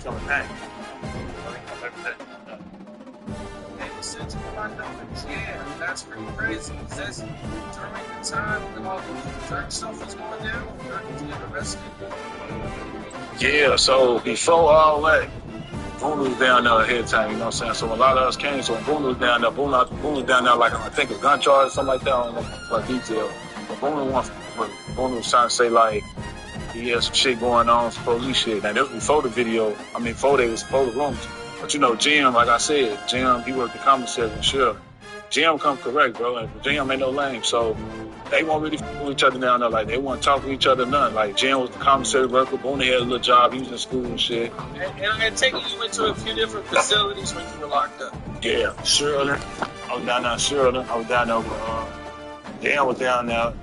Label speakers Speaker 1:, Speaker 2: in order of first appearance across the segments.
Speaker 1: Coming back.
Speaker 2: Yeah, that's pretty crazy. Is this during the time when all the drug stuff was going down? Dirk was getting arrested?
Speaker 1: Yeah, so before all that, Boone was down there ahead of time, you know what I'm saying? So a lot of us came, so when Boone was down there, Boone was down there like, I think a gun charge or something like that, I don't know for detail. But Boone was trying to say like, he had some shit going on, some police shit. Now, this was before the video. I mean, before the rooms. But, you know, Jim, like I said, Jim, he worked the commissary and sure. Jim come correct, bro. And Jim ain't no lame. So, they won't really with each other down there. Like, they won't talk to each other, none. Like, Jim was the commissary worker. Boone had a little job. He was in school and shit.
Speaker 2: And I had taken you into a few different facilities when you were locked up.
Speaker 1: Yeah, sure. I was down there, sure. I was down there with, Jim was down there.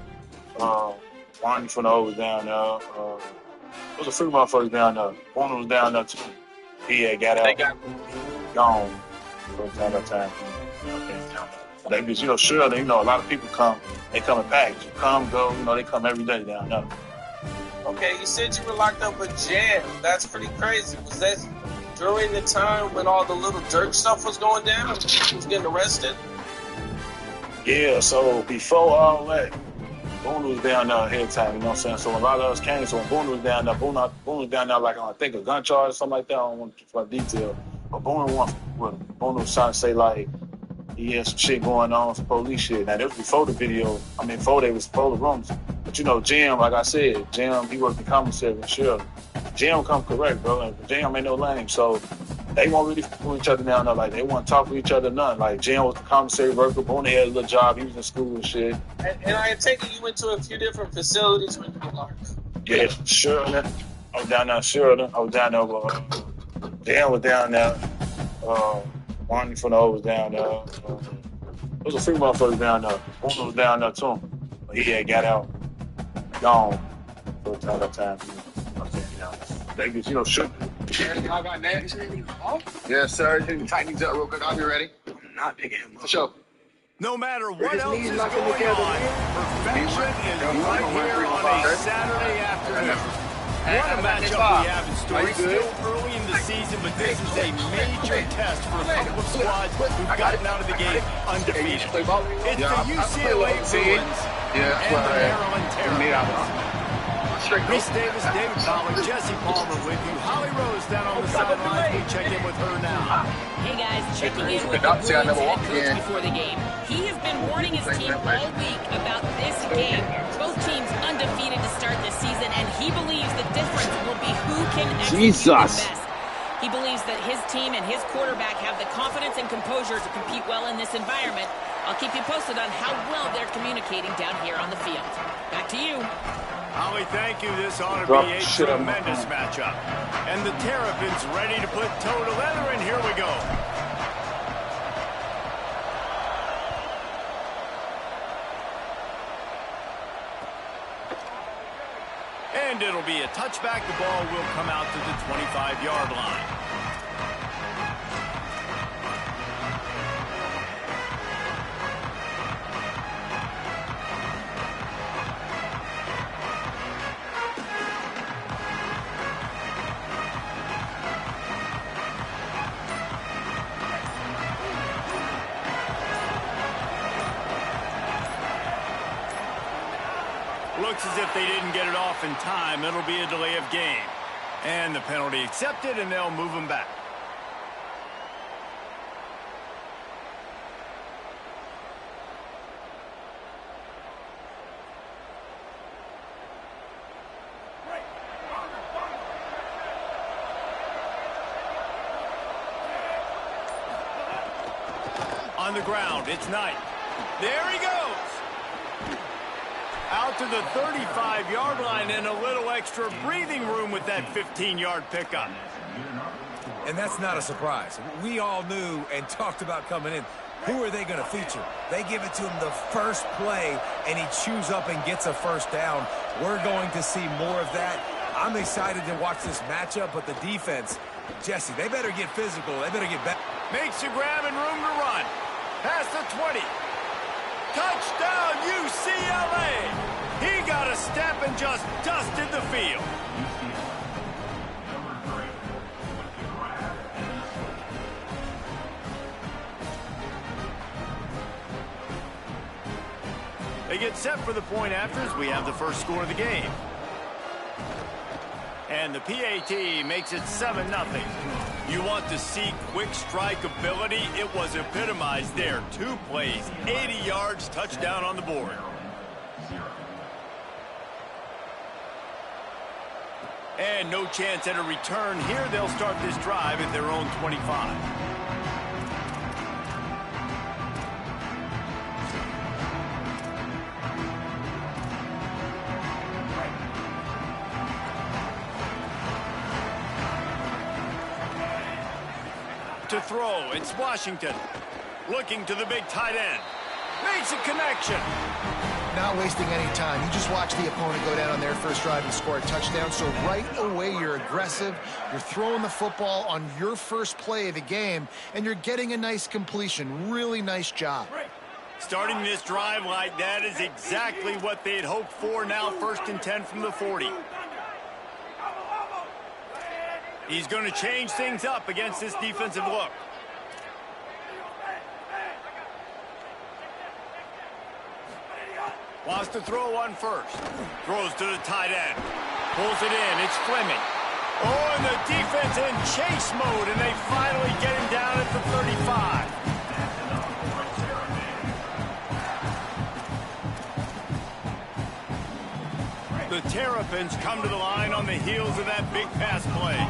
Speaker 1: One from the was down there. There was a few motherfuckers down there. One was down there too. He had got out. Gone for that time. They just, you know, sure, they, you know, a lot of people come. They come in packs. You come, go, you know, they come every day down there.
Speaker 2: Okay, you said you were locked up with Jam. That's pretty crazy. Was that during the time when all the little Dirk stuff was going down? He was getting arrested?
Speaker 1: Yeah, so before all that, Boone was down there ahead of time, you know what I'm saying? So a lot of us came, so when Boone was down there, Boone was down there like, I think a gun charge or something like that, I don't want to for detail. But Boone was trying to say like, he had some shit going on, some police shit. Now, this was before the video, I mean, before the rooms. But you know, Jim, like I said, Jim, he worked the commissary and sure. Jim come correct, bro, and Jim ain't no lame. So, they won't really with each other down there. Like, they won't talk to each other, none. Like, Jim was the commissary worker. Boone had a little job. He was in school and shit.
Speaker 2: And I had taken you into a few different facilities when you were locked up.
Speaker 1: Yeah, sure. I was down there, sure. I was down there with, Jim was down there. One from the was down there. There was a few motherfuckers down there. Boone was down there too. But he had got out. Gone for that time. They just, you know, shook.
Speaker 3: Y'all got next? Yes, sir. You can tighten these up real quick. I'll be ready.
Speaker 1: I'm not picking him up.
Speaker 3: For sure.
Speaker 4: No matter what else is going on, perfection is right here on a Saturday afternoon. What a matchup we have in store. It's still early in the season, but this is a major test for a couple of squads who've gotten out of the game undefeated. It's the UCLA Bruins and the Maryland Terrapins. Chris Davis, David Pollard, Jesse Palmer with you. Holly Rose down on the sideline. We check in with her now.
Speaker 5: Hey guys, checking in with the Bruins head coach before the game. He has been warning his team all week about this game. Both teams undefeated to start this season, and he believes the difference will be who can execute the best. He believes that his team and his quarterback have the confidence and composure to compete well in this environment. I'll keep you posted on how well they're communicating down here on the field. Back to you.
Speaker 4: Holly, thank you. This ought to be a tremendous matchup. And the Terrapins ready to put toe to leather, and here we go. And it'll be a touchback. The ball will come out to the 25-yard line. Looks as if they didn't get it off in time. It'll be a delay of game. And the penalty accepted, and they'll move them back. On the ground, it's Knight. There he goes. Out to the 35-yard line and a little extra breathing room with that 15-yard pickup.
Speaker 6: And that's not a surprise. We all knew and talked about coming in. Who are they going to feature? They give it to him the first play, and he chews up and gets a first down. We're going to see more of that. I'm excited to watch this matchup, but the defense, Jesse, they better get physical. They better get back.
Speaker 4: Makes a grab and room to run. Past the 20. Touchdown, UCLA! He got a step and just dusted the field. They get set for the point afters. We have the first score of the game. And the PAT makes it 7-0. You want to see quick strike ability? It was epitomized there. 2 plays, 80 yards, touchdown on the board. And no chance at a return here. They'll start this drive at their own 25. To throw, it's Washington. Looking to the big tight end. Makes a connection.
Speaker 7: Not wasting any time. You just watch the opponent go down on their first drive and score a touchdown. So right away, you're aggressive. You're throwing the football on your first play of the game, and you're getting a nice completion. Really nice job.
Speaker 4: Starting this drive like that is exactly what they'd hoped for. Now 1st and 10 from the 40. He's going to change things up against this defensive look. Wants to throw on first. Throws to the tight end. Pulls it in. It's Fleming. Oh, and the defense in chase mode, and they finally get him down at the 35. The Terrapins come to the line on the heels of that big pass play.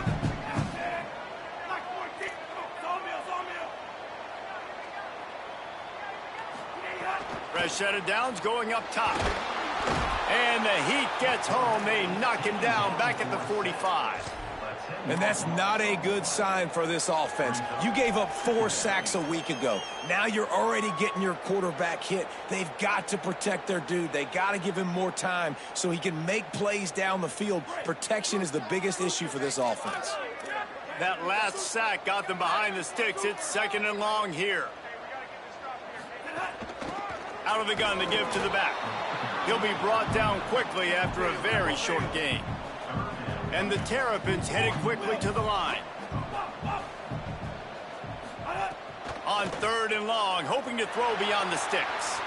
Speaker 4: Fresh set of downs going up top. And the Heat gets home. They knock him down back at the 45.
Speaker 6: And that's not a good sign for this offense. You gave up 4 sacks a week ago. Now you're already getting your quarterback hit. They've got to protect their dude. They got to give him more time so he can make plays down the field. Protection is the biggest issue for this offense.
Speaker 4: That last sack got them behind the sticks. It's 2nd and long here. Out of the gun to give to the back. He'll be brought down quickly after a very short gain. And the Terrapins headed quickly to the line. On 3rd and long, hoping to throw beyond the sticks.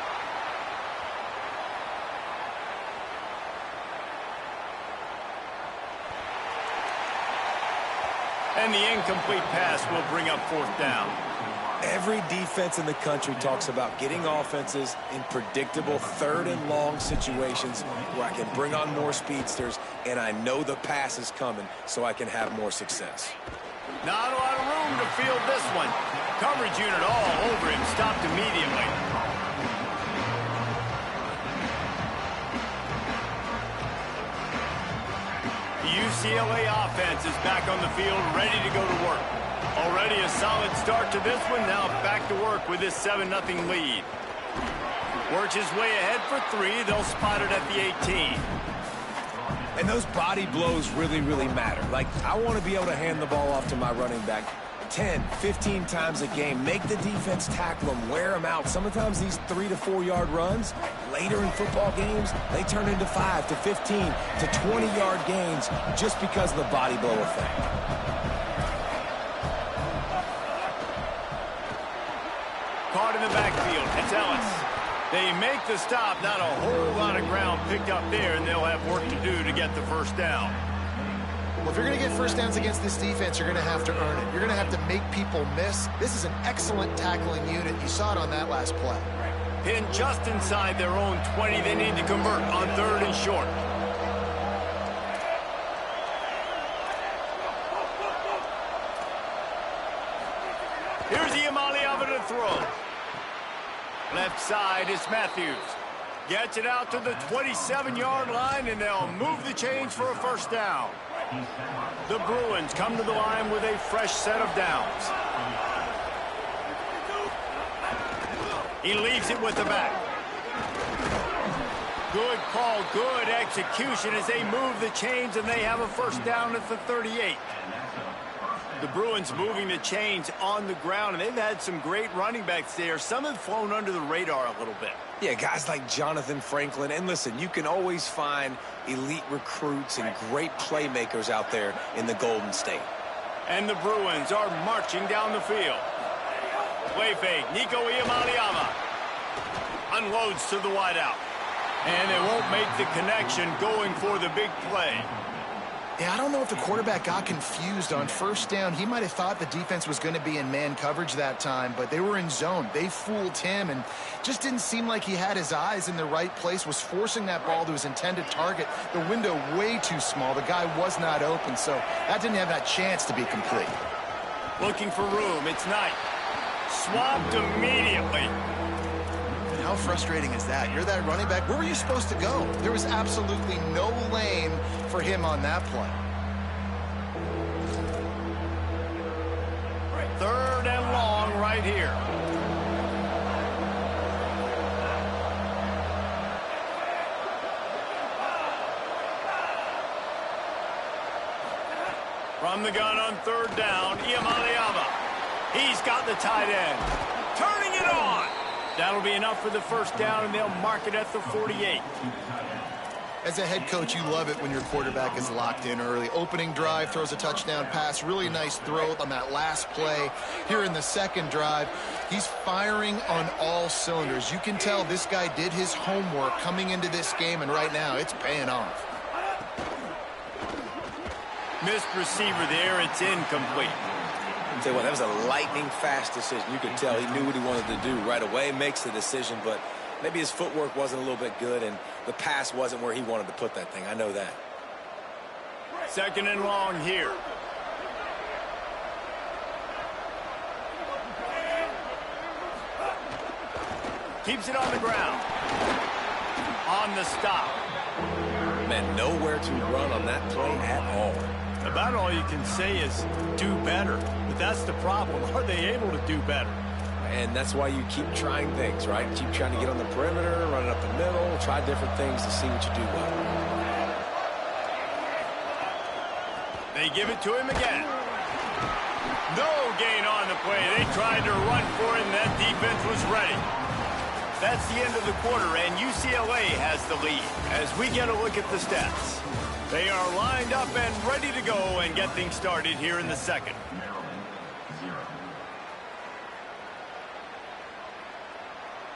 Speaker 4: And the incomplete pass will bring up 4th down.
Speaker 6: Every defense in the country talks about getting offenses in predictable 3rd and long situations where I can bring on more speedsters and I know the pass is coming so I can have more success.
Speaker 4: Not a lot of room to field this one. Coverage unit all over him, stopped immediately. The UCLA offense is back on the field, ready to go to work. Already a solid start to this one. Now back to work with this 7-0 lead. Works his way ahead for 3. They'll spot it at the 18.
Speaker 6: And those body blows really, really matter. Like, I want to be able to hand the ball off to my running back 10, 15 times a game. Make the defense tackle them, wear them out. Sometimes these 3 to 4 yard runs, later in football games, they turn into 5 to 15 to 20 yard gains just because of the body blow effect.
Speaker 4: Caught in the backfield. It's Ellis. They make the stop. Not a whole lot of ground picked up there, and they'll have work to do to get the first down.
Speaker 7: Well, if you're going to get first downs against this defense, you're going to have to earn it. You're going to have to make people miss. This is an excellent tackling unit. You saw it on that last play.
Speaker 4: Pinned just inside their own 20. They need to convert on 3rd and short. Here's the Iamaleava to throw. Left side is Matthews. Gets it out to the 27-yard line, and they'll move the chains for a first down. The Bruins come to the line with a fresh set of downs. He leaves it with the back. Good call, good execution as they move the chains, and they have a first down at the 38. The Bruins moving the chains on the ground, and they've had some great running backs there. Some have flown under the radar a little bit.
Speaker 6: Yeah, guys like Jonathan Franklin. And listen, you can always find elite recruits and great playmakers out there in the Golden State.
Speaker 4: And the Bruins are marching down the field. Play fake, Nico Iamaleava unloads to the wideout. And they won't make the connection going for the big play.
Speaker 7: Yeah, I don't know if the quarterback got confused on first down. He might have thought the defense was going to be in man coverage that time, but they were in zone. They fooled him and just didn't seem like he had his eyes in the right place, was forcing that ball to his intended target. The window way too small. The guy was not open, so that didn't have that chance to be complete.
Speaker 4: Looking for room. It's Knight. Swapped immediately.
Speaker 7: How frustrating is that? You're that running back. Where were you supposed to go? There was absolutely no lane for him on that play.
Speaker 4: Third and long right here. From the gun on third down, Iamaleava. He's got the tight end. Turning it on. That'll be enough for the first down, and they'll mark it at the 48.
Speaker 7: As a head coach, you love it when your quarterback is locked in early. Opening drive, throws a touchdown pass. Really nice throw on that last play. Here in the second drive, he's firing on all cylinders. You can tell this guy did his homework coming into this game, and right now it's paying off.
Speaker 4: Missed receiver there. It's incomplete.
Speaker 6: Tell you what, that was a lightning-fast decision. You could tell he knew what he wanted to do right away, makes the decision, but maybe his footwork wasn't a little bit good, and the pass wasn't where he wanted to put that thing. I know that.
Speaker 4: Second and long here. Keeps it on the ground. On the stop.
Speaker 6: Man, nowhere to run on that play at all.
Speaker 4: About all you can say is do better. But that's the problem. Are they able to do better?
Speaker 6: And that's why you keep trying things, right? Keep trying to get on the perimeter, run it up the middle, try different things to see what you do well.
Speaker 4: They give it to him again. No gain on the play. They tried to run for it, and that defense was ready. That's the end of the quarter, and UCLA has the lead. As we get a look at the stats, they are lined up and ready to go and get things started here in the second.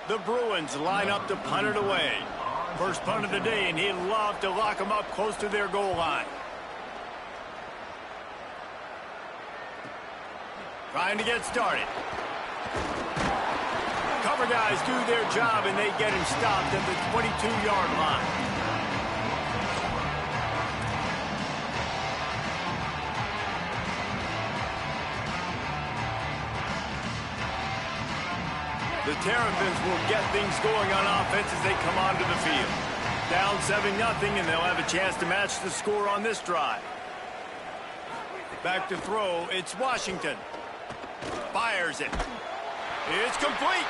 Speaker 4: The Bruins line up to punt it away. First punt of the day, and he'd love to lock them up close to their goal line. Trying to get started. Cover guys do their job, and they get him stopped at the 22-yard line. The Terrapins will get things going on offense as they come onto the field. Down 7-0, and they'll have a chance to match the score on this drive. Back to throw, it's Washington. Fires it. It's complete.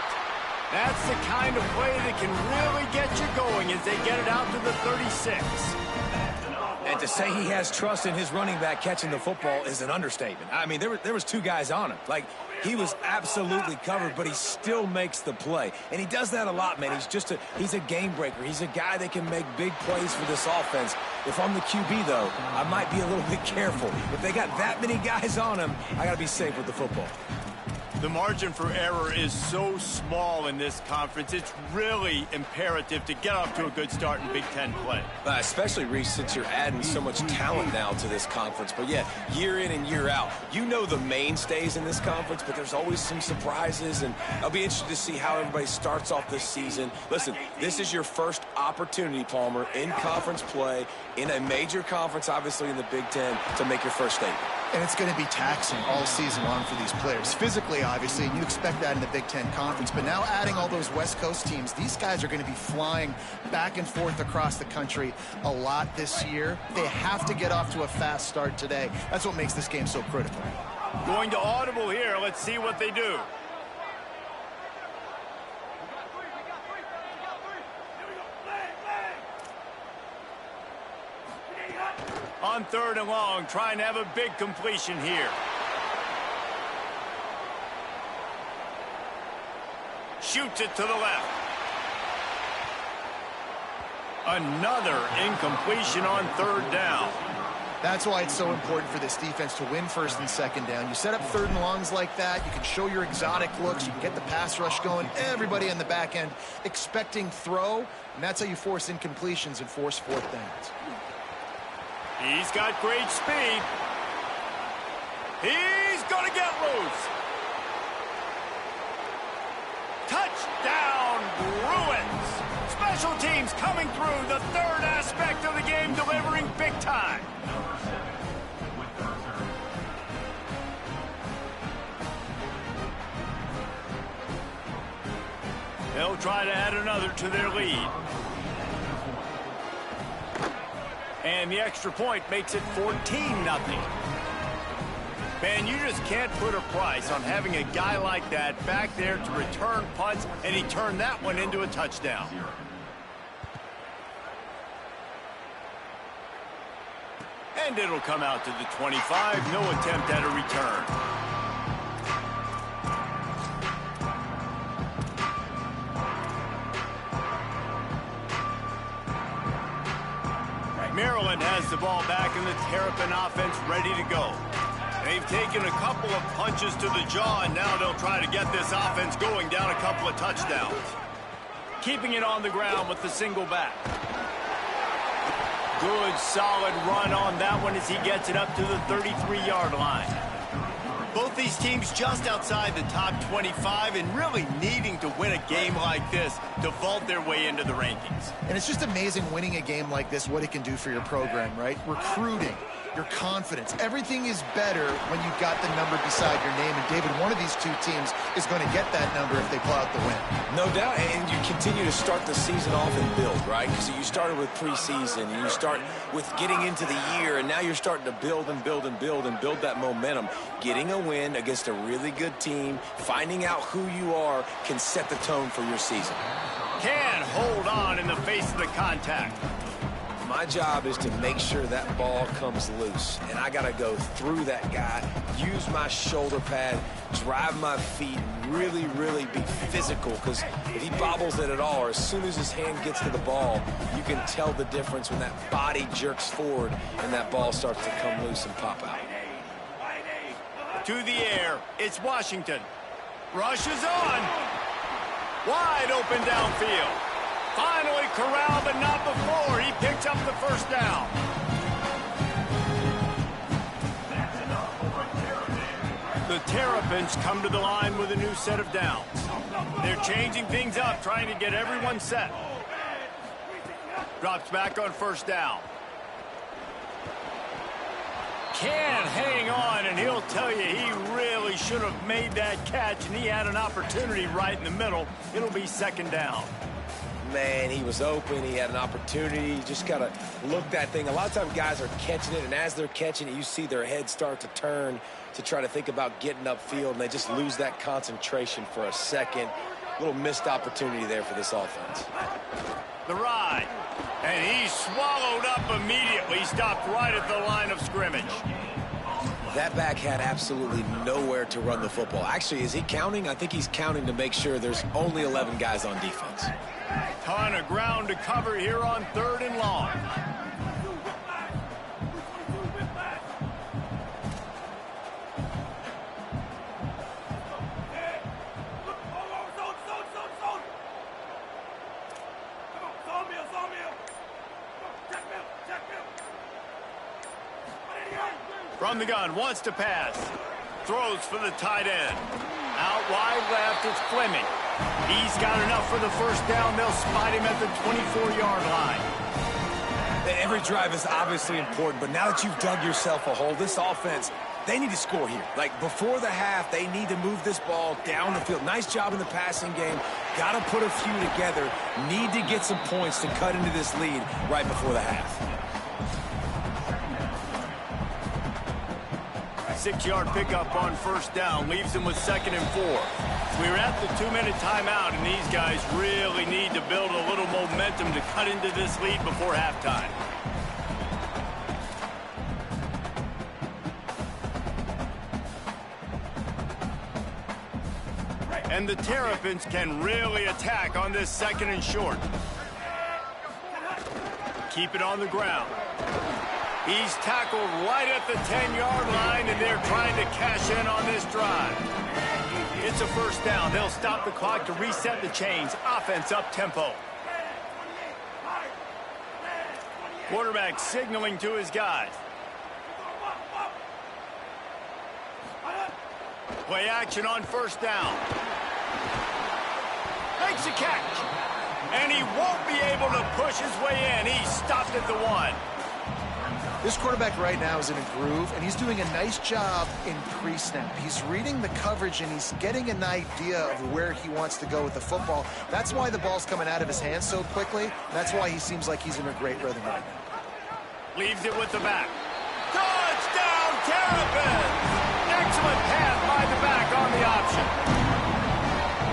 Speaker 4: That's the kind of play that can really get you going as they get it out to the 36.
Speaker 6: And to say he has trust in his running back catching the football is an understatement. I mean, there was two guys on him. Like, he was absolutely covered, but he still makes the play. And he does that a lot, man. He's a game breaker. He's a guy that can make big plays for this offense. If I'm the QB, though, I might be a little bit careful. If they got that many guys on him, I got to be safe with the football.
Speaker 4: The margin for error is so small in this conference. It's really imperative to get off to a good start in Big Ten play.
Speaker 6: Especially, Reese, since you're adding so much talent now to this conference. But, yeah, year in and year out, you know the mainstays in this conference, but there's always some surprises, and I'll be interested to see how everybody starts off this season. Listen, this is your first opportunity, Palmer, in conference play, in a major conference, obviously in the Big Ten, to make your first statement.
Speaker 7: And it's going to be taxing all season long for these players. Physically, obviously, and you expect that in the Big Ten Conference. But now adding all those West Coast teams, these guys are going to be flying back and forth across the country a lot this year. They have to get off to a fast start today. That's what makes this game so critical.
Speaker 4: Going to audible here. Let's see what they do. On 3rd and long, trying to have a big completion here. Shoots it to the left. Another incompletion on 3rd down.
Speaker 7: That's why it's so important for this defense to win 1st and 2nd down. You set up 3rd and longs like that, you can show your exotic looks, you can get the pass rush going, everybody on the back end expecting throw, and that's how you force incompletions and force 4th downs.
Speaker 4: He's got great speed. He's going to get loose. Touchdown, Bruins. Special teams coming through, the 3rd aspect of the game, delivering big time. They'll try to add another to their lead. And the extra point makes it 14-0. Man, you just can't put a price on having a guy like that back there to return punts, and he turned that one into a touchdown. And it'll come out to the 25. No attempt at a return. Maryland has the ball back and the Terrapin offense ready to go. They've taken a couple of punches to the jaw, and now they'll try to get this offense going down a couple of touchdowns. Keeping it on the ground with the single back. Good, solid run on that one as he gets it up to the 33-yard line. Both these teams just outside the top 25 and really needing to win a game like this to vault their way into the rankings.
Speaker 7: And it's just amazing winning a game like this, what it can do for your program, right? Recruiting, your confidence, everything is better when you've got the number beside your name. And David, one of these two teams is going to get that number if they pull out the win.
Speaker 6: No doubt, and you continue to start the season off and build, right? Because you started with preseason, and you start with getting into the year, and now you're starting to build and build and build and build that momentum. Getting a win against a really good team, finding out who you are, can set the tone for your season.
Speaker 4: Can hold on in the face of the contact.
Speaker 6: My job is to make sure that ball comes loose, and I got to go through that guy, use my shoulder pad, drive my feet, really, really be physical, because if he bobbles it at all, or as soon as his hand gets to the ball, you can tell the difference when that body jerks forward and that ball starts to come loose and pop out.
Speaker 4: To the air, it's Washington. Rushes on. Wide open downfield. Finally corralled, but not before. He picks up the 1st down. The Terrapins come to the line with a new set of downs. They're changing things up, trying to get everyone set. Drops back on 1st down. Can hang on, and he'll tell you he really should have made that catch, and he had an opportunity right in the middle. It'll be 2nd down.
Speaker 6: Man, he was open. He had an opportunity. You just got to look that thing. A lot of times guys are catching it, and as they're catching it, you see their head start to turn to try to think about getting upfield, and they just lose that concentration for a second. A little missed opportunity there for this offense.
Speaker 4: The ride. And he's swallowed up immediately. Stopped right at the line of scrimmage.
Speaker 6: That back had absolutely nowhere to run the football. Actually, is he counting? I think he's counting to make sure there's only 11 guys on defense.
Speaker 4: Ton of ground to cover here on 3rd and long. From the gun, wants to pass. Throws for the tight end. Out wide left, it's Fleming. He's got enough for the 1st down. They'll spot him at the 24-yard line.
Speaker 6: Every drive is obviously important, but now that you've dug yourself a hole, this offense, they need to score here. Like, before the half, they need to move this ball down the field. Nice job in the passing game. Got to put a few together. Need to get some points to cut into this lead right before the half.
Speaker 4: 6-yard pickup on first down leaves them with 2nd and 4. We're at the 2-minute timeout, and these guys really need to build a little momentum to cut into this lead before halftime. And the Terrapins can really attack on this 2nd and short. Keep it on the ground. He's tackled right at the 10-yard line, and they're trying to cash in on this drive. It's a first down. They'll stop the clock to reset the chains. Offense up tempo. Quarterback signaling to his guys. Play action on first down. Makes a catch. And he won't be able to push his way in. He's stopped at the 1.
Speaker 7: This quarterback right now is in a groove, and he's doing a nice job in pre-snap. He's reading the coverage, and he's getting an idea of where he wants to go with the football. That's why the ball's coming out of his hands so quickly. That's why he seems like he's in a great rhythm right now.
Speaker 4: Leaves it with the back. Touchdown, Terrapins! Excellent pass by the back on the option.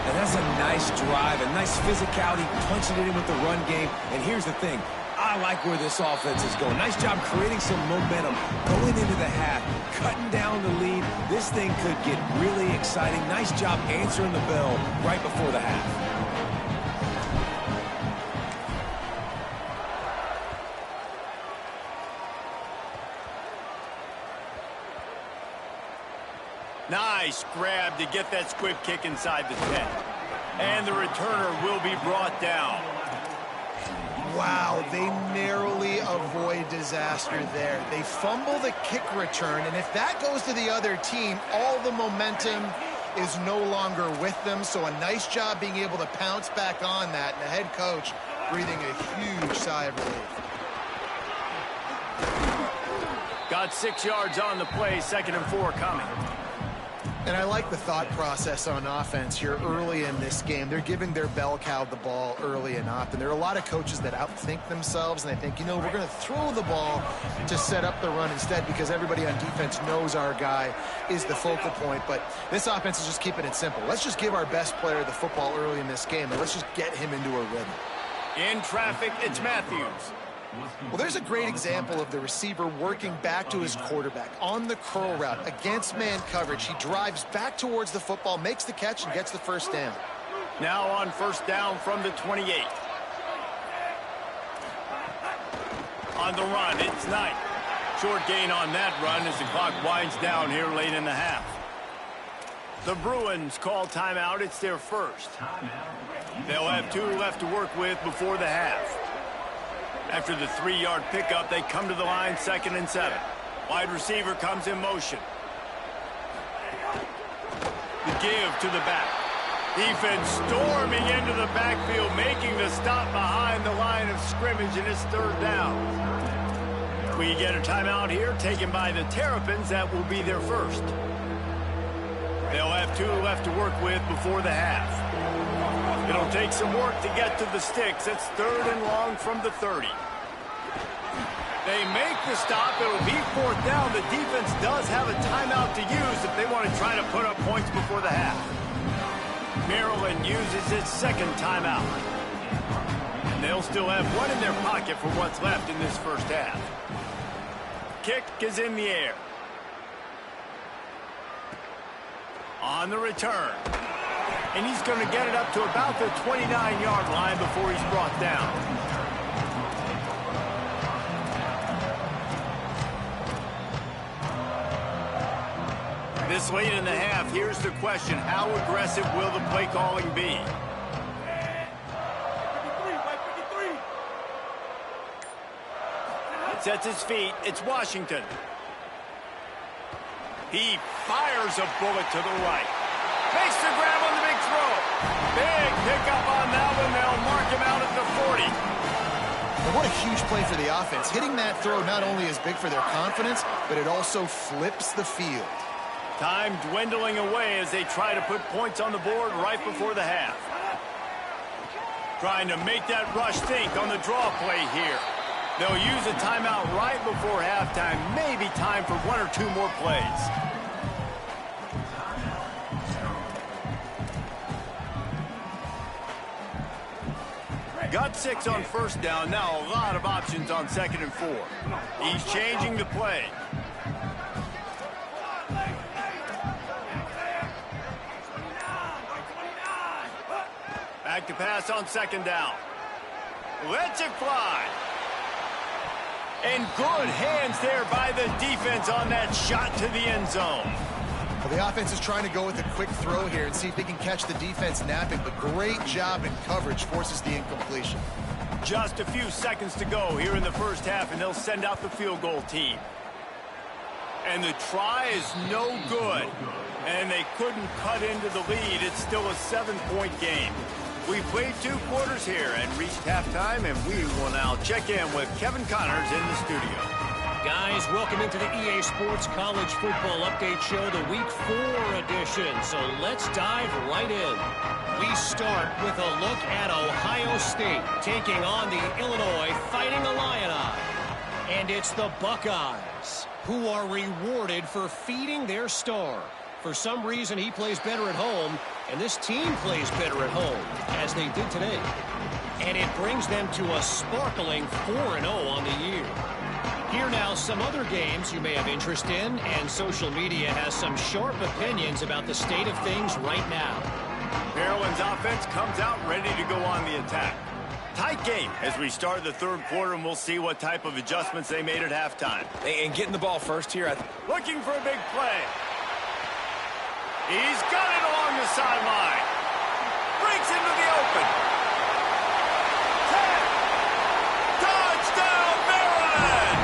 Speaker 6: And that's a nice drive, a nice physicality, punching it in with the run game. And here's the thing. I like where this offense is going. Nice job creating some momentum going into the half, cutting down the lead. This thing could get really exciting. Nice job answering the bell right before the half.
Speaker 4: Nice grab to get that squib kick inside the 10. And the returner will be brought down.
Speaker 7: Wow, they narrowly avoid disaster there. They fumble the kick return, and if that goes to the other team, all the momentum is no longer with them. So a nice job being able to pounce back on that, and the head coach breathing a huge sigh of relief.
Speaker 4: Got 6 yards on the play, 2nd and 4 coming.
Speaker 7: And I like the thought process on offense here early in this game. They're giving their bell cow the ball early and often. There are a lot of coaches that outthink themselves, and they think, you know, we're going to throw the ball to set up the run instead because everybody on defense knows our guy is the focal point. But this offense is just keeping it simple. Let's just give our best player the football early in this game, and let's just get him into a rhythm.
Speaker 4: In traffic, it's Matthews.
Speaker 7: Well, there's a great example of the receiver working back to his quarterback on the curl route against man coverage. He drives back towards the football, makes the catch, and gets the first down.
Speaker 4: Now on first down from the 28. On the run, it's Knight. Short gain on that run as the clock winds down here late in the half. The Bruins call timeout. It's their first. They'll have 2 left to work with before the half. After the 3-yard pickup, they come to the line, 2nd and 7. Wide receiver comes in motion. The give to the back. Defense storming into the backfield, making the stop behind the line of scrimmage, and it's 3rd down. We get a timeout here taken by the Terrapins. That will be their first. They'll have 2 left to work with before the half. It'll take some work to get to the sticks. It's 3rd and long from the 30. They make the stop. It'll be 4th down. The defense does have a timeout to use if they want to try to put up points before the half. Maryland uses its 2nd timeout. And they'll still have 1 in their pocket for what's left in this first half. Kick is in the air. On the return. And he's going to get it up to about the 29-yard line before he's brought down. This late in the half, here's the question. How aggressive will the play calling be? Sets his feet. It's Washington. He fires a bullet to the right. Makes the grab on the big throw. Big pickup on that one. They'll mark him out at the 40.
Speaker 7: And what a huge play for the offense. Hitting that throw not only is big for their confidence, but it also flips the field.
Speaker 4: Time dwindling away as they try to put points on the board right before the half. Trying to make that rush stink on the draw play here. They'll use a timeout right before halftime. Maybe time for one or two more plays. Got 6 on first down. Now a lot of options on 2nd and 4. He's changing the play. Back to pass on 2nd down. Lets it fly. And good hands there by the defense on that shot to the end zone.
Speaker 7: Well, the offense is trying to go with a quick throw here and see if they can catch the defense napping, but great job in coverage forces the incompletion.
Speaker 4: Just a few seconds to go here in the first half, and they'll send out the field goal team. And the try is no good. And they couldn't cut into the lead. It's still a 7-point game. We played 2 quarters here and reached halftime, and we will now check in with Kevin Connors in the studio.
Speaker 8: Guys, welcome into the EA Sports College Football Update Show, the Week 4 edition. So let's dive right in. We start with a look at Ohio State taking on the Illinois Fighting Illini. And it's the Buckeyes who are rewarded for feeding their star. For some reason, he plays better at home, and this team plays better at home, as they did today. And it brings them to a sparkling 4-0 on the year. Here now, some other games you may have interest in, and social media has some sharp opinions about the state of things right now.
Speaker 4: Maryland's offense comes out ready to go on the attack. Tight game as we start the 3rd quarter, and we'll see what type of adjustments they made at halftime.
Speaker 6: And getting the ball first here.
Speaker 4: Looking for a big play. He's got it along the sideline. Breaks into the open. 10. Touchdown, Maryland!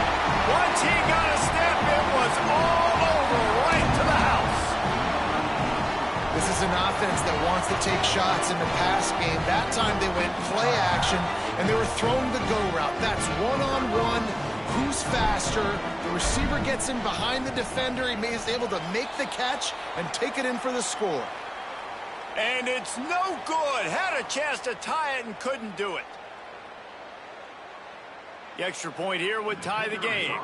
Speaker 4: Once he got a step, it was all over right to the house.
Speaker 7: This is an offense that wants to take shots in the pass game. That time they went play action, and they were throwing the go route. That's one-on-one. Who's faster? The receiver gets in behind the defender. He is able to make the catch and take it in for the score.
Speaker 4: And it's no good. Had a chance to tie it and couldn't do it. The extra point here would tie the game.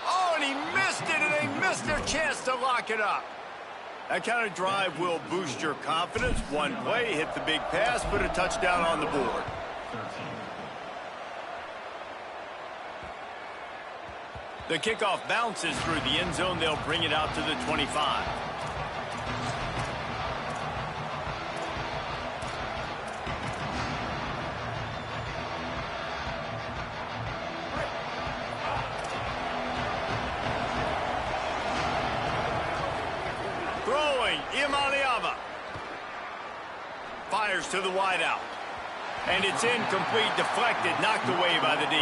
Speaker 4: Oh, and he missed it, and they missed their chance to lock it up. That kind of drive will boost your confidence. One play, hit the big pass, put a touchdown on the board. The kickoff bounces through the end zone. They'll bring it out to the 25. Throwing, Imaliava. Fires to the wideout. And it's incomplete, deflected, knocked away by the D.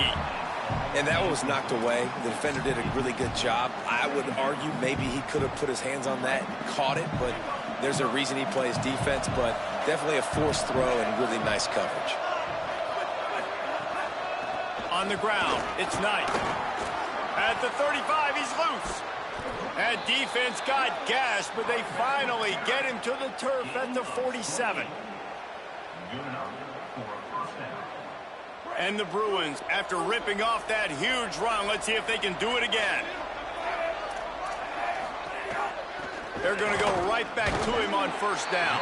Speaker 6: And that one was knocked away. The defender did a really good job. I would argue maybe he could have put his hands on that and caught it, but there's a reason he plays defense, but definitely a forced throw and really nice coverage.
Speaker 4: On the ground, it's Knight. At the 35, he's loose. That defense got gashed, but they finally get him to the turf at the 47. And the Bruins, after ripping off that huge run, let's see if they can do it again. They're going to go right back to him on first down.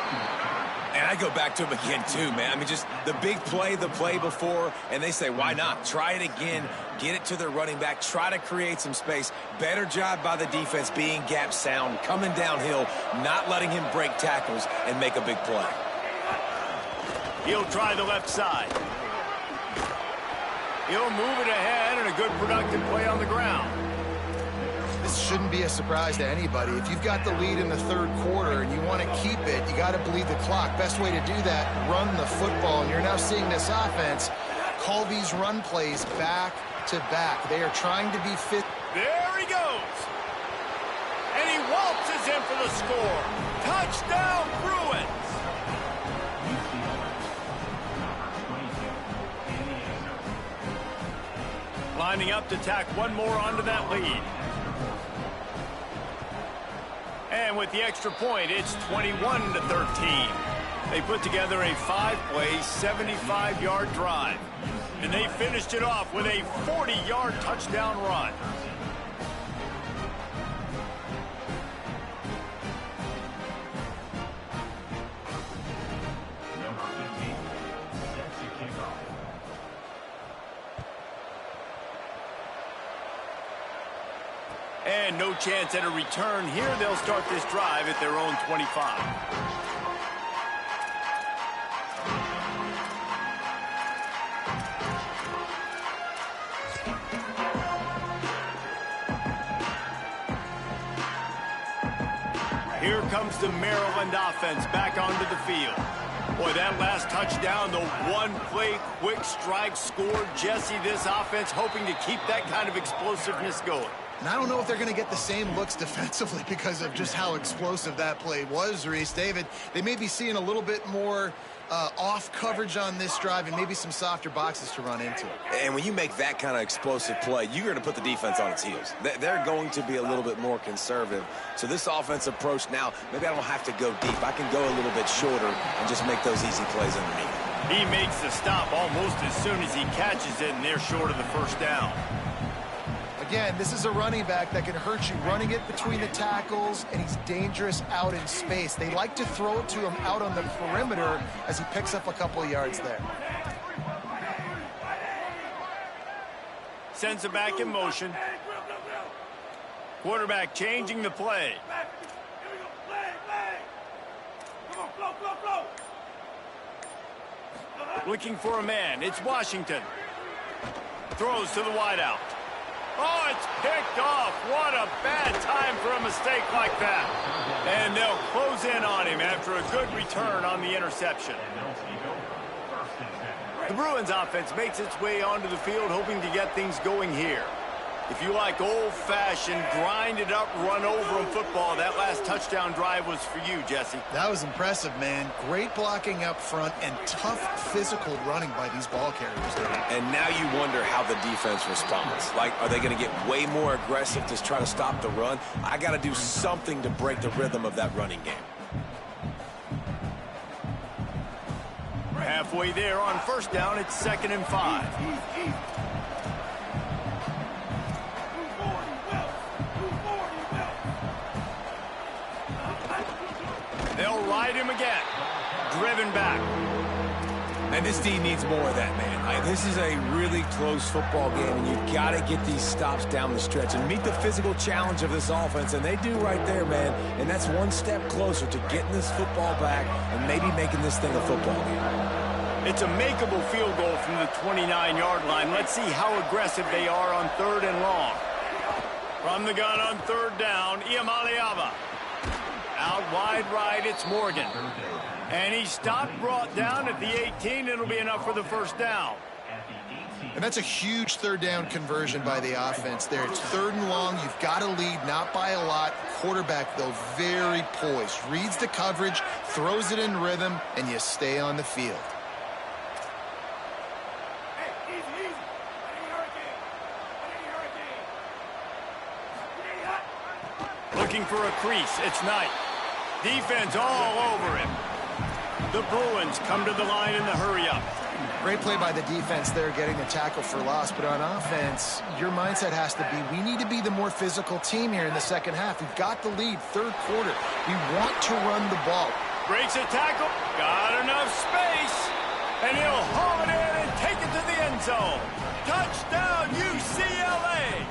Speaker 6: And I go back to him again, too, man. I mean, just the big play, the play before, and they say, why not? Try it again, get it to their running back, try to create some space. Better job by the defense being gap sound, coming downhill, not letting him break tackles and make a big play.
Speaker 4: He'll try the left side. He'll move it ahead, and a good productive play on the ground.
Speaker 7: This shouldn't be a surprise to anybody. If you've got the lead in the 3rd quarter and you want to keep it, you got to bleed the clock. Best way to do that, run the football. And you're now seeing this offense call these run plays back to back. They are trying to be fit.
Speaker 4: There he goes. And he waltzes in for the score. Touchdown, Bruins. lining up to tack one more onto that lead. And with the extra point, it's 21-13. They put together a 5-play, 75-yard drive. And they finished it off with a 40-yard touchdown run. And no chance at a return here. They'll start this drive at their own 25. Here comes the Maryland offense back onto the field. Boy, that last touchdown, the one-play quick strike scored. Jesse, this offense hoping to keep that kind of explosiveness going.
Speaker 7: And I don't know if they're going to get the same looks defensively because of just how explosive that play was, Reese. David, they may be seeing a little bit more off coverage on this drive and maybe some softer boxes to run into.
Speaker 6: And when you make that kind of explosive play, you're going to put the defense on its heels. They're going to be a little bit more conservative. So this offense approach now, maybe I don't have to go deep. I can go a little bit shorter and just make those easy plays underneath.
Speaker 4: He makes the stop almost as soon as he catches it, and they're short of the first down.
Speaker 7: Again, this is a running back that can hurt you running it between the tackles, and he's dangerous out in space. They like to throw it to him out on the perimeter as he picks up a couple of yards there.
Speaker 4: Sends it back in motion. Quarterback changing the play. Looking for a man. It's Washington. Throws to the wideout. Oh, it's picked off. What a bad time for a mistake like that. And they'll close in on him after a good return on the interception. The Bruins offense makes its way onto the field hoping to get things going here. If you like old-fashioned, grind-it-up, run-over-'em football, that last touchdown drive was for you, Jesse.
Speaker 7: That was impressive, man. Great blocking up front and tough physical running by these ball carriers there.
Speaker 6: And now you wonder how the defense responds. Like, are they going to get way more aggressive to try to stop the run? I got to do something to break the rhythm of that running game.
Speaker 4: Halfway there on first down, it's 2nd and 5. They'll ride him again. Driven back.
Speaker 6: And this D needs more of that, man. This is a really close football game, and you've got to get these stops down the stretch and meet the physical challenge of this offense, and they do right there, man. And that's one step closer to getting this football back and maybe making this thing a football game.
Speaker 4: It's a makeable field goal from the 29-yard line. Let's see how aggressive they are on 3rd and long. From the gun on 3rd down, Iamaleava. Out wide right, it's Morgan. And he stopped, brought down at the 18. It'll be enough for the first down.
Speaker 7: And that's a huge 3rd down conversion by the offense there. It's 3rd and long. You've got to lead, not by a lot. Quarterback, though, very poised. Reads the coverage, throws it in rhythm, and you stay on the field.
Speaker 4: Looking for a crease. It's Knight. Defense all over him. The Bruins come to the line in the hurry-up.
Speaker 7: Great play by the defense there, getting the tackle for loss. But on offense, your mindset has to be, we need to be the more physical team here in the second half. We've got the lead, 3rd quarter. We want to run the ball.
Speaker 4: Breaks a tackle. Got enough space. And he'll haul it in and take it to the end zone. Touchdown, UCLA.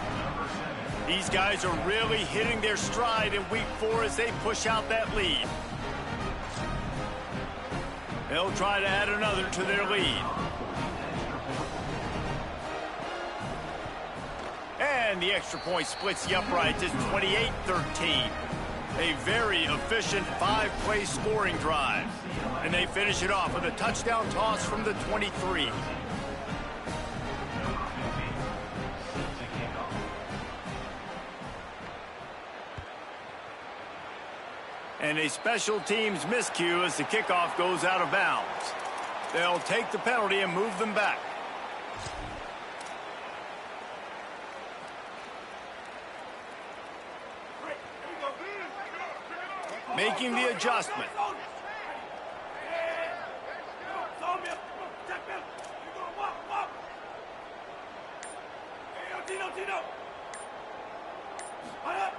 Speaker 4: These guys are really hitting their stride in week 4 as they push out that lead. They'll try to add another to their lead. And the extra point splits the uprights. It's 28-13. A very efficient 5-play scoring drive. And they finish it off with a touchdown toss from the 23. And a special teams miscue as the kickoff goes out of bounds. They'll take the penalty and move them back. making the adjustment.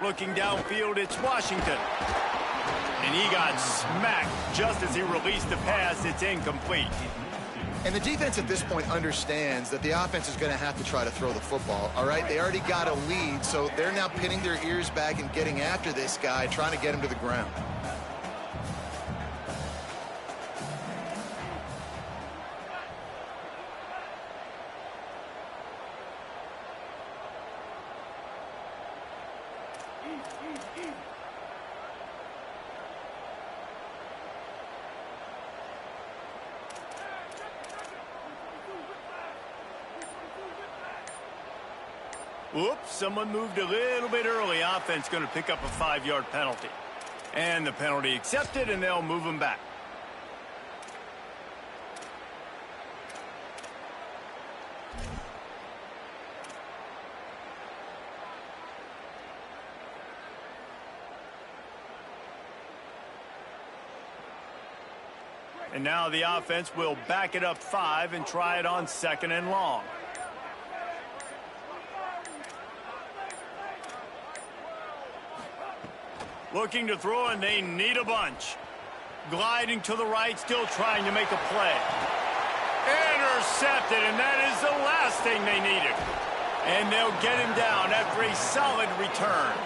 Speaker 4: Looking downfield, it's Washington. And he got smacked just as he released the pass. It's incomplete.
Speaker 7: And the defense at this point understands that the offense is going to have to try to throw the football, all right? They already got a lead, so they're now pinning their ears back and getting after this guy, trying to get him to the ground.
Speaker 4: Oops, someone moved a little bit early. Offense going to pick up a 5-yard penalty. And the penalty accepted, and they'll move him back. And now the offense will back it up 5 and try it on 2nd and long. Looking to throw, and they need a bunch. Gliding to the right, still trying to make a play. Intercepted, and that is the last thing they needed. And they'll get him down after a solid return.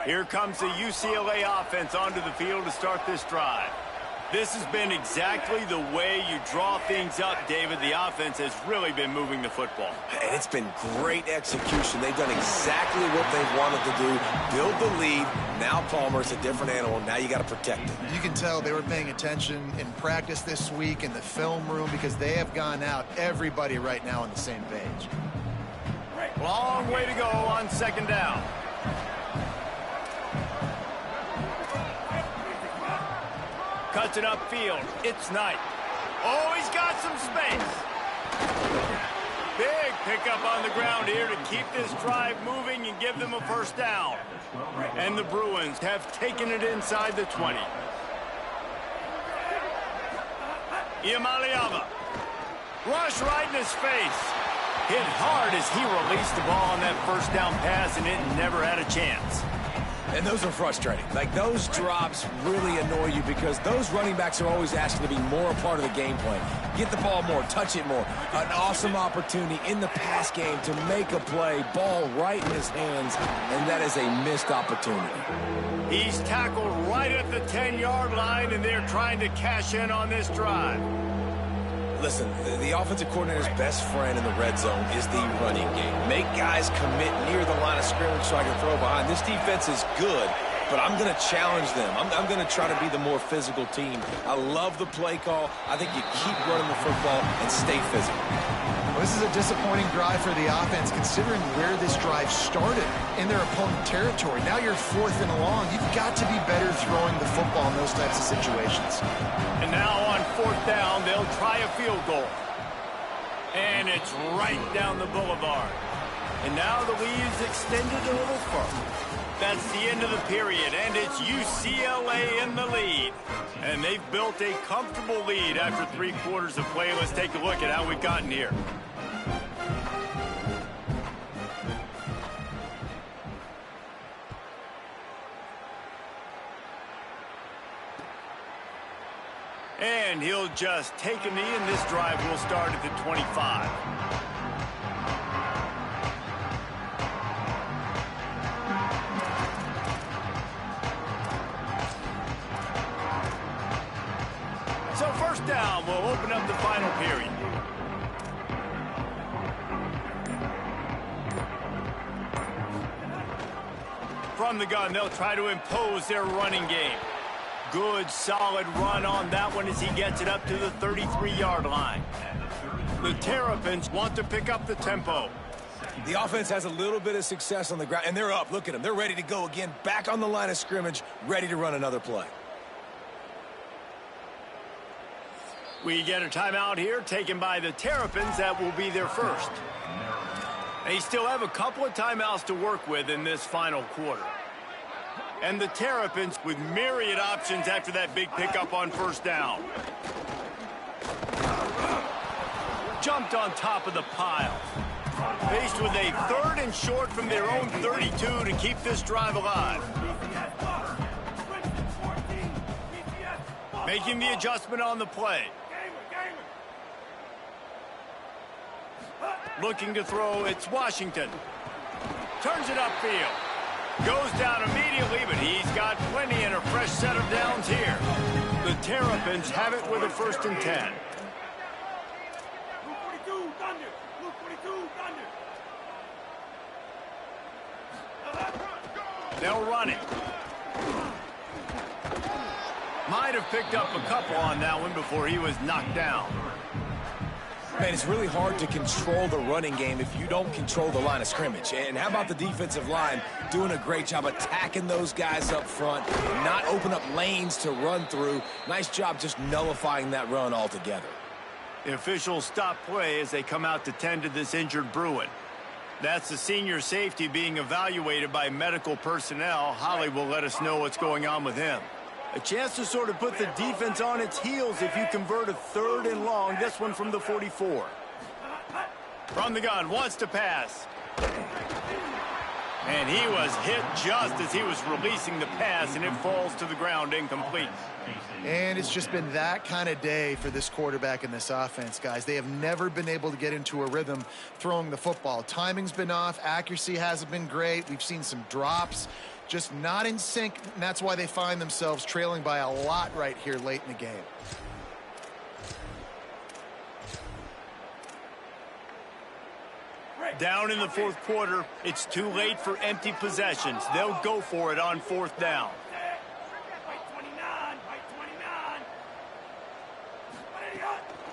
Speaker 4: Here comes the UCLA offense onto the field to start this drive. This has been exactly the way you draw things up, David. The offense has really been moving the football.
Speaker 6: And it's been great execution. They've done exactly what they wanted to do. Build the lead. Now Palmer's a different animal. Now you got to protect it.
Speaker 7: You can tell they were paying attention in practice this week in the film room because they have gone out, everybody right now on the same page.
Speaker 4: Long way to go on 2nd down. Cuts it upfield. It's Knight. Oh, he's got some space. Big pickup on the ground here to keep this drive moving and give them a 1st down. And the Bruins have taken it inside the 20. Iamaleava. Rush right in his face. Hit hard as he released the ball on that 1st down pass, and it never had a chance.
Speaker 6: And those are frustrating. Like, those drops really annoy you because those running backs are always asking to be more a part of the game plan. Get the ball more, touch it more. An awesome opportunity in the pass game to make a play, ball right in his hands, and that is a missed opportunity.
Speaker 4: He's tackled right at the 10-yard line, and they're trying to cash in on this drive.
Speaker 6: Listen, the offensive coordinator's best friend in the red zone is the running game. Make guys commit near the line of scrimmage so I can throw behind. This defense is good, but I'm going to challenge them. I'm going to try to be the more physical team. I love the play call. I think you keep running the football and stay physical.
Speaker 7: Well, this is a disappointing drive for the offense considering where this drive started in their opponent territory. Now you're 4th and long. You've got to be better throwing the football in those types of situations.
Speaker 4: And now on 4th down, they'll try a field goal. And it's right down the boulevard. And now the lead is extended a little further. That's the end of the period, and it's UCLA in the lead. And they've built a comfortable lead after 3 quarters of play. Let's take a look at how we've gotten here. And he'll just take a knee, and this drive will start at the 25. So 1st down will open up the final period. From the gun, they'll try to impose their running game. Good, solid run on that one as he gets it up to the 33-yard line. The Terrapins want to pick up the tempo.
Speaker 6: The offense has a little bit of success on the ground, and they're up. Look at them. They're ready to go again, back on the line of scrimmage, ready to run another play.
Speaker 4: We get a timeout here taken by the Terrapins. That will be their first. They still have a couple of timeouts to work with in this final quarter. And the Terrapins with myriad options after that big pickup on first down. Jumped on top of the pile. Faced with a 3rd and short from their own 32 to keep this drive alive. Making the adjustment on the play. Looking to throw, it's Washington. Turns it upfield. Goes down immediately, but he's got plenty and a fresh set of downs here. The Terrapins have it with a 1st and 10. They'll run it. Might have picked up a couple on that one before he was knocked down.
Speaker 6: Man, it's really hard to control the running game if you don't control the line of scrimmage. And how about the defensive line doing a great job attacking those guys up front, not open up lanes to run through. Nice job just nullifying that run altogether.
Speaker 4: The officials stop play as they come out to tend to this injured Bruin. That's the senior safety being evaluated by medical personnel. Holly will let us know what's going on with him. A chance to sort of put the defense on its heels if you convert a 3rd and long. This one from the 44. From the gun, wants to pass. And he was hit just as he was releasing the pass, and it falls to the ground incomplete.
Speaker 7: And it's just been that kind of day for this quarterback and this offense, guys. They have never been able to get into a rhythm throwing the football. Timing's been off. Accuracy hasn't been great. We've seen some drops. Just not in sync, and that's why they find themselves trailing by a lot right here late in the game.
Speaker 4: Down in the 4th quarter, it's too late for empty possessions. They'll go for it on 4th down.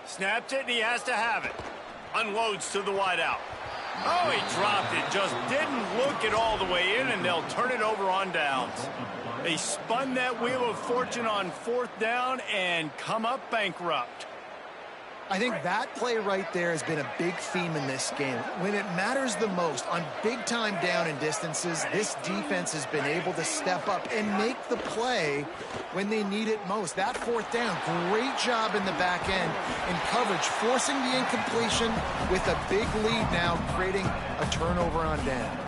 Speaker 4: Snapped it, and he has to have it. Unloads to the wideout. Oh, he dropped it. Just didn't look it all the way in, and they'll turn it over on downs. They spun that wheel of fortune on 4th down and come up bankrupt.
Speaker 7: I think that play right there has been a big theme in this game. When it matters the most, on big-time down and distances, this defense has been able to step up and make the play when they need it most. That 4th down, great job in the back end in coverage, forcing the incompletion with a big lead now, creating a turnover on down.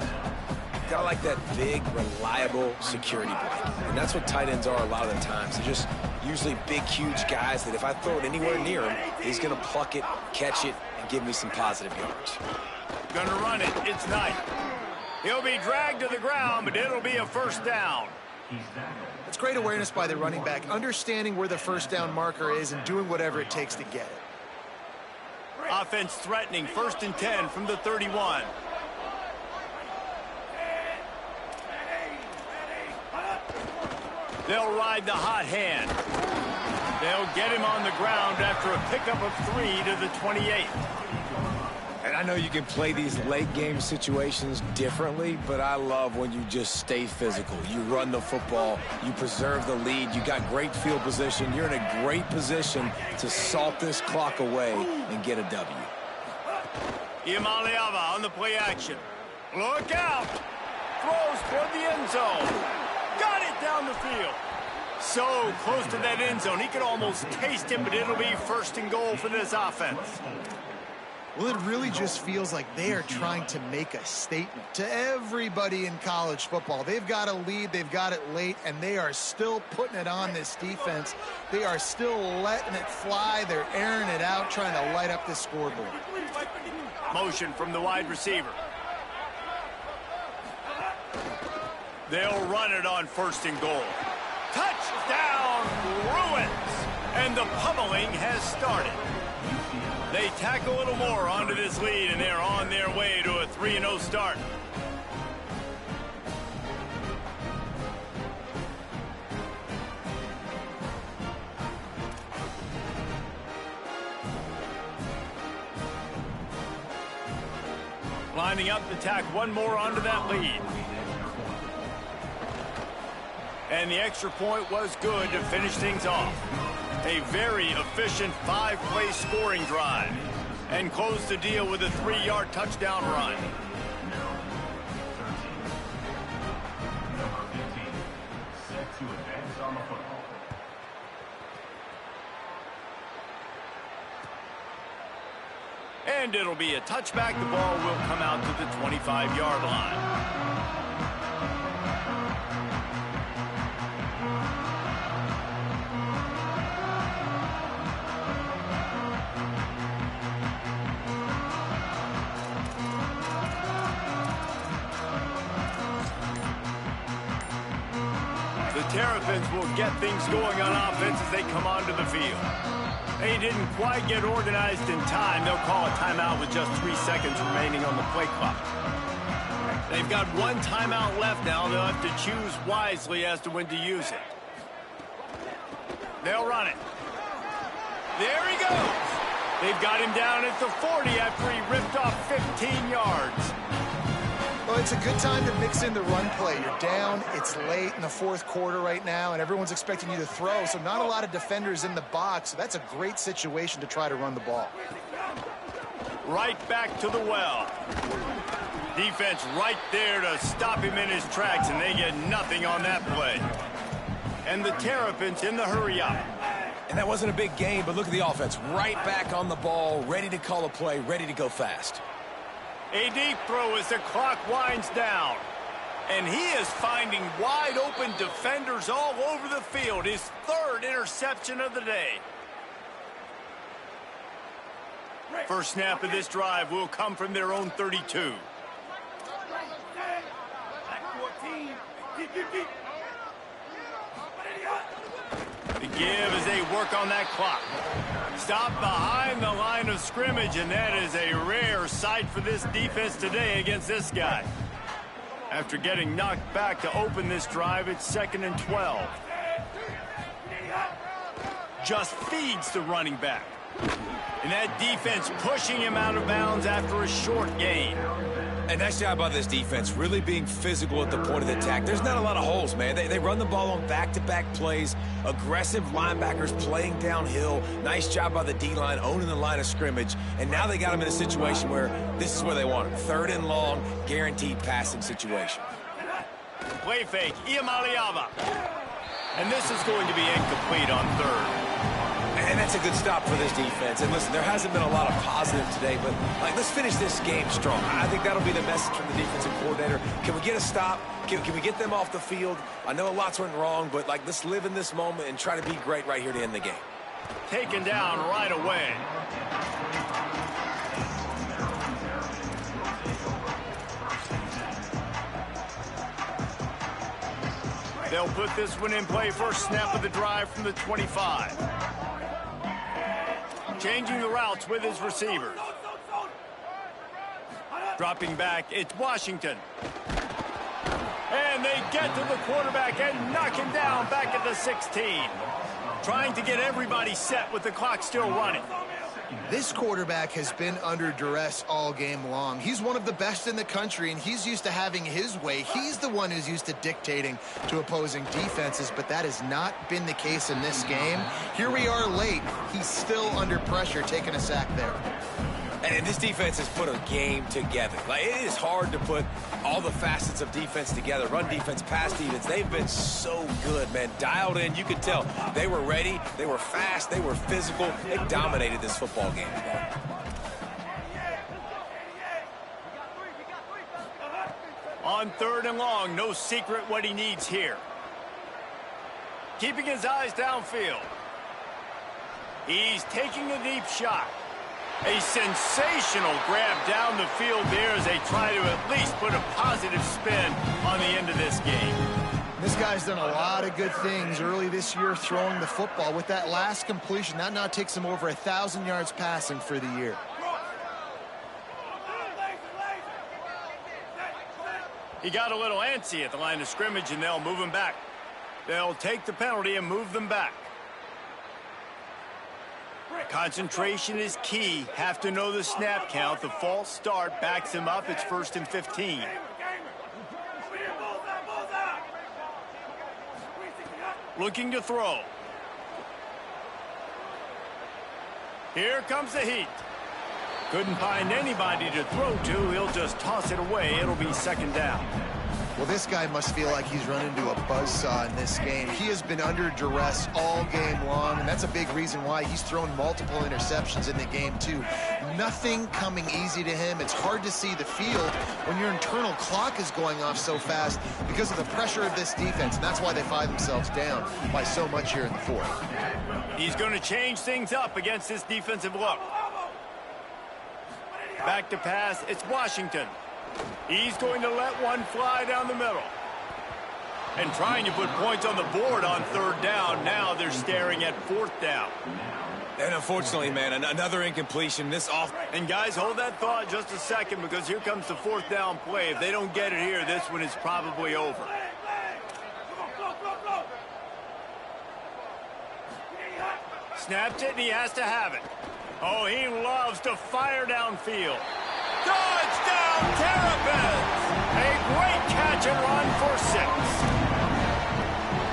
Speaker 6: Gotta like that big, reliable security blanket. And that's what tight ends are a lot of the times. They're just usually big, huge guys that if I throw it anywhere near him, he's going to pluck it, catch it, and give me some positive yards.
Speaker 4: Gonna run it. It's Knight. He'll be dragged to the ground, but it'll be a 1st down.
Speaker 7: It's great awareness by the running back, understanding where the 1st down marker is and doing whatever it takes to get it.
Speaker 4: Offense threatening, 1st and 10 from the 31. They'll ride the hot hand. They'll get him on the ground after a pickup of 3 to the 28.
Speaker 6: And I know you can play these late game situations differently, but I love when you just stay physical. You run the football, you preserve the lead, you got great field position, you're in a great position to salt this clock away and get a W.
Speaker 4: Imaliava on the play action. Look out! Throws toward the end zone. Got it down the field. So close to that end zone, he could almost taste it, but it'll be 1st and goal for this offense.
Speaker 7: Well, it really just feels like they are trying to make a statement to everybody in college football. They've got a lead, they've got it late, and they are still putting it on this defense. They are still letting it fly. They're airing it out, trying to light up this scoreboard.
Speaker 4: Motion from the wide receiver. They'll run it on 1st and goal. Touchdown, Bruins! And the pummeling has started. They tack a little more onto this lead, and they're on their way to a 3-0 start. Lining up to tack one more onto that lead. And the extra point was good to finish things off. A very efficient 5-play scoring drive. And close the deal with a 3-yard touchdown run. And it'll be a touchback. The ball will come out to the 25-yard line. The Terrapins will get things going on offense as they come onto the field. They didn't quite get organized in time. They'll call a timeout with just 3 seconds remaining on the play clock. They've got 1 timeout left now. They'll have to choose wisely as to when to use it. They'll run it. There he goes. They've got him down at the 40 after he ripped off 15 yards.
Speaker 7: Well, it's a good time to mix in the run play. You're down, it's late in the 4th quarter right now, and everyone's expecting you to throw, so not a lot of defenders in the box. So that's a great situation to try to run the ball.
Speaker 4: Right back to the well. Defense right there to stop him in his tracks, and they get nothing on that play. And the Terrapins in the hurry up.
Speaker 6: And that wasn't a big game, but look at the offense. Right back on the ball, ready to call a play, ready to go fast.
Speaker 4: A deep throw as the clock winds down. And he is finding wide open defenders all over the field. His 3rd interception of the day. First snap of this drive will come from their own 32. The give as they work on that clock. Stop behind the line of scrimmage, and that is a rare sight for this defense today against this guy. After getting knocked back to open this drive, it's 2nd and 12. Just feeds the running back. And that defense pushing him out of bounds after a short gain.
Speaker 6: And nice job by this defense, really being physical at the point of the attack. There's not a lot of holes, man. They run the ball on back-to-back plays. Aggressive linebackers playing downhill. Nice job by the D-line, owning the line of scrimmage. And now they got them in a situation where this is where they want them. 3rd and long, guaranteed passing situation.
Speaker 4: Play fake, Iamaleava. And this is going to be incomplete on 3rd.
Speaker 6: And that's a good stop for this defense. And listen, there hasn't been a lot of positive today, but let's finish this game strong. I think that'll be the message from the defensive coordinator. Can we get a stop? Can we get them off the field? I know lots went wrong, but let's live in this moment and try to be great right here to end the game.
Speaker 4: Taken down right away. They'll put this one in play. First snap of the drive from the 25. Changing the routes with his receivers. Dropping back, it's Washington. And they get to the quarterback and knock him down back at the 16. Trying to get everybody set with the clock still running.
Speaker 7: This quarterback has been under duress all game long. He's one of the best in the country, and he's used to having his way. He's the one who's used to dictating to opposing defenses, but that has not been the case in this game. Here we are late. He's still under pressure, taking a sack there.
Speaker 6: And this defense has put a game together. It is hard to put all the facets of defense together. Run defense, pass defense. They've been so good, man. Dialed in. You could tell they were ready. They were fast. They were physical. They dominated this football game.
Speaker 4: On 3rd and long, no secret what he needs here. Keeping his eyes downfield. He's taking a deep shot. A sensational grab down the field there as they try to at least put a positive spin on the end of this game.
Speaker 7: This guy's done a lot of good things early this year throwing the football. With that last completion, that now takes him over 1,000 yards passing for the year.
Speaker 4: He got a little antsy at the line of scrimmage, and they'll move him back. They'll take the penalty and move them back. Concentration is key. Have to know the snap count. The false start backs him up. It's 1st and 15. Looking to throw. Here comes the heat. Couldn't find anybody to throw to. He'll just toss it away. It'll be second down.
Speaker 7: Well, this guy must feel like he's run into a buzzsaw in this game. He has been under duress all game long, and that's a big reason why he's thrown multiple interceptions in the game, too. Nothing coming easy to him. It's hard to see the field when your internal clock is going off so fast because of the pressure of this defense, and that's why they find themselves down by so much here in the fourth.
Speaker 4: He's going to change things up against this defensive look. Back to pass, it's Washington. He's going to let one fly down the middle. And trying to put points on the board on third down. Now they're staring at fourth down.
Speaker 6: And unfortunately, man, another incompletion.
Speaker 4: And guys, hold that thought just a second, because here comes the fourth down play. If they don't get it here, this one is probably over. Snapped it, and he has to have it. Oh, he loves to fire downfield. Touchdown, Terrapins! A great catch and run for 6.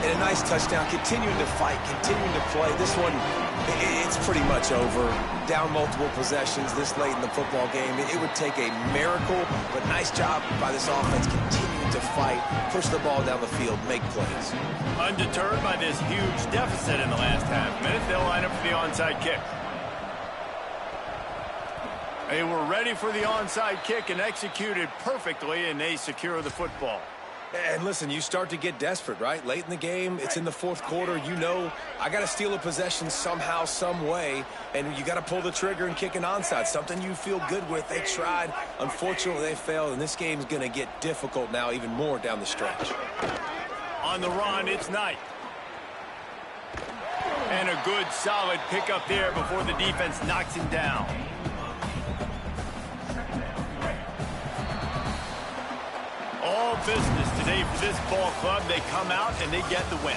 Speaker 6: And a nice touchdown, continuing to fight, continuing to play. This one, it's pretty much over. Down multiple possessions this late in the football game. It would take a miracle, but nice job by this offense continuing to fight, push the ball down the field, make plays.
Speaker 4: Undeterred by this huge deficit in the last half minute, they'll line up for the onside kick. They were ready for the onside kick and executed perfectly, and they secure the football.
Speaker 6: And listen, you start to get desperate, right? Late in the game, it's in the fourth quarter. You know, I got to steal a possession somehow, some way, and you got to pull the trigger and kick an onside, something you feel good with. They tried. Unfortunately, they failed, and this game's going to get difficult now even more down the stretch.
Speaker 4: On the run, it's Knight. And a good, solid pickup there before the defense knocks him down. All business today for this ball club. They come out and they get the win.